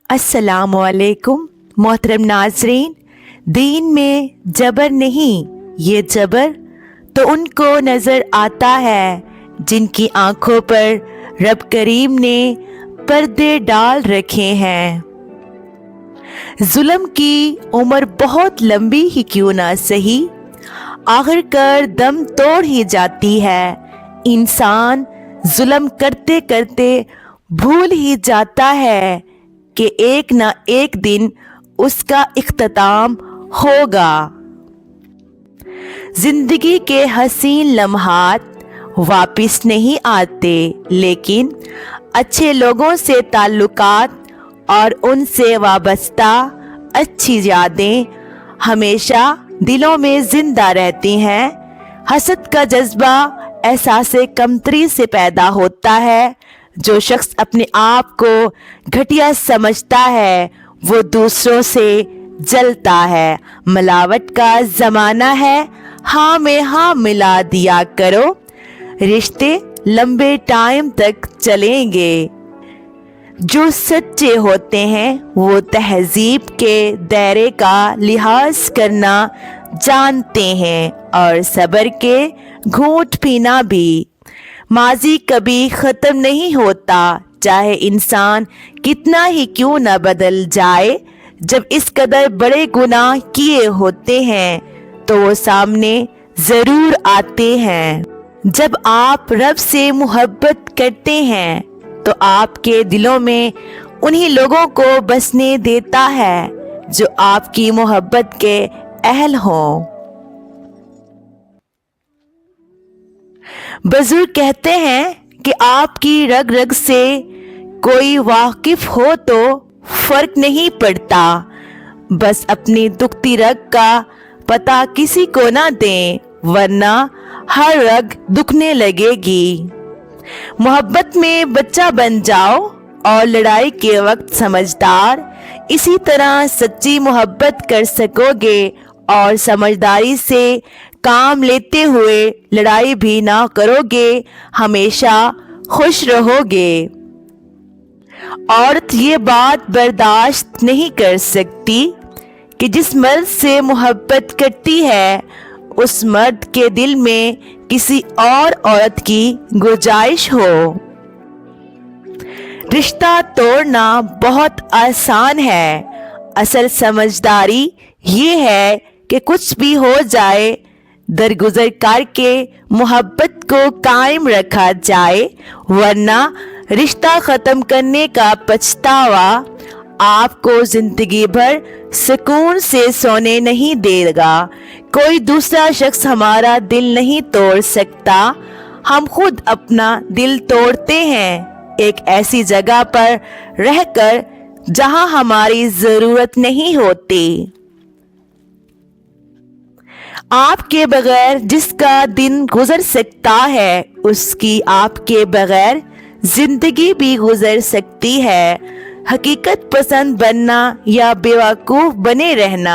अस्सलाम वालेकुम मोहतरम नाजरीन। दीन में जबर नहीं, ये जबर तो उनको नज़र आता है जिनकी आंखों पर रब करीम ने पर्दे डाल रखे हैं। जुल्म की उम्र बहुत लंबी ही क्यों ना सही, आखिरकार दम तोड़ ही जाती है। इंसान जुल्म करते करते भूल ही जाता है कि एक ना एक दिन उसका इख्तिताम होगा। जिंदगी के हसीन लम्हात वापिस नहीं आते, लेकिन अच्छे लोगों से ताल्लुकात और उनसे वाबस्ता अच्छी यादें हमेशा दिलों में जिंदा रहती हैं। हसद का जज्बा एहसास-ए कमतरी से पैदा होता है। जो शख्स अपने आप को घटिया समझता है वो दूसरों से जलता है। मिलावट का ज़माना है, हाँ में हाँ मिला दिया करो, रिश्ते लंबे टाइम तक चलेंगे। जो सच्चे होते हैं वो तहजीब के दायरे का लिहाज करना जानते हैं और सब्र के घूंट पीना भी। माजी कभी ख़त्म नहीं होता, चाहे इंसान कितना ही क्यों न बदल जाए। जब इस कदर बड़े गुनाह किए होते हैं तो वो सामने ज़रूर आते हैं। जब आप रब से मोहब्बत करते हैं तो आपके दिलों में उन्हीं लोगों को बसने देता है जो आपकी मोहब्बत के अहल हों। बुजुर्ग कहते हैं कि आपकी रग रग से कोई वाकिफ हो तो फर्क नहीं पड़ता, बस अपनी दुखती रग का पता किसी को ना दें वरना हर रग दुखने लगेगी। मोहब्बत में बच्चा बन जाओ और लड़ाई के वक्त समझदार, इसी तरह सच्ची मोहब्बत कर सकोगे और समझदारी से काम लेते हुए लड़ाई भी ना करोगे, हमेशा खुश रहोगे। औरत ये बात बर्दाश्त नहीं कर सकती कि जिस मर्द से मोहब्बत करती है उस मर्द के दिल में किसी और औरत की गुंजाइश हो। रिश्ता तोड़ना बहुत आसान है, असल समझदारी ये है कि कुछ भी हो जाए दरगुजर करके मोहब्बत को कायम रखा जाए, वरना रिश्ता ख़त्म करने का पछतावा आपको ज़िंदगी भर सुकून से सोने नहीं देगा। कोई दूसरा शख्स हमारा दिल नहीं तोड़ सकता, हम खुद अपना दिल तोड़ते हैं एक ऐसी जगह पर रहकर जहां हमारी ज़रूरत नहीं होती। आपके बगैर जिसका दिन गुजर सकता है उसकी आपके बगैर जिंदगी भी गुजर सकती है। हकीकत पसंद बनना या बेवकूफ़ बने रहना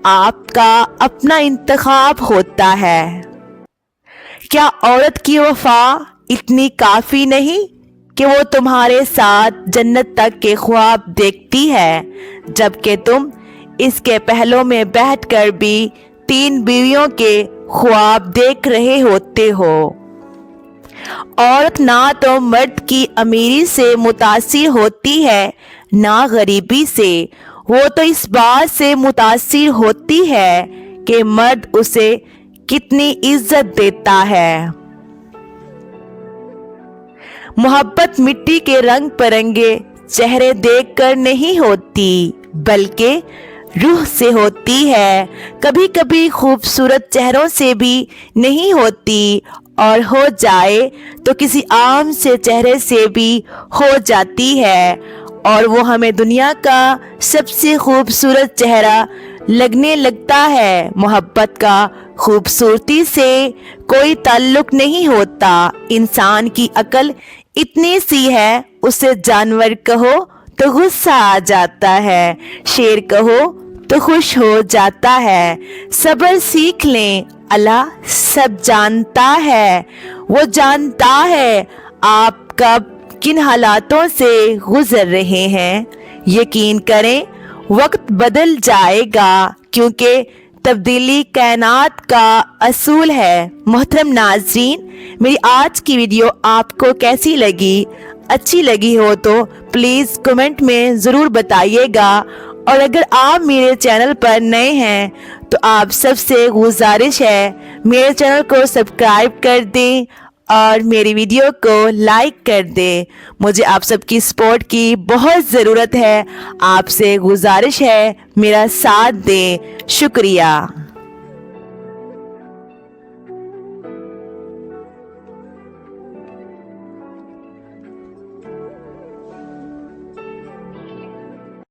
आपका अपना इंतखाब होता है। क्या औरत की वफा इतनी काफ़ी नहीं कि वो तुम्हारे साथ जन्नत तक के ख्वाब देखती है, जबकि तुम इसके पहलों में बैठकर भी 3 बीवियों के ख्वाब देख रहे होते हो। औरत ना तो मर्द की अमीरी से मुतासिर होती है ना गरीबी से, वो तो इस बात से मुतासिर होती है कि मर्द उसे कितनी इज्जत देता है। मोहब्बत मिट्टी के रंग बिरंगे चेहरे देखकर नहीं होती बल्कि रूह से होती है। कभी कभी खूबसूरत चेहरों से भी नहीं होती और हो जाए तो किसी आम से चेहरे से भी हो जाती है और वो हमें दुनिया का सबसे खूबसूरत चेहरा लगने लगता है। मोहब्बत का खूबसूरती से कोई ताल्लुक नहीं होता। इंसान की अकल इतनी सी है, उसे जानवर कहो तो गुस्सा आ जाता है, शेर कहो तो खुश हो जाता है। सब्र सीख लें, अल्लाह सब जानता है। वो जानता है आप कब किन हालातों से गुजर रहे हैं। یقین کریں وقت بدل جائے گا کیونکہ تبدیلی کائنات کا اصول ہے۔ محترم ناظرین، میری آج کی ویڈیو آپ کو کیسی لگی؟ اچھی لگی ہو تو پلیز کمنٹ میں ضرور بتائیے گا، اور اگر آپ میرے چینل پر نئے ہیں تو آپ سب سے گزارش ہے میرے چینل کو سبسکرائب کر دیں اور میری ویڈیو کو لائک کر دیں۔ مجھے آپ سب کی سپورٹ کی بہت ضرورت ہے، آپ سے گزارش ہے میرا ساتھ دیں۔ شکریہ۔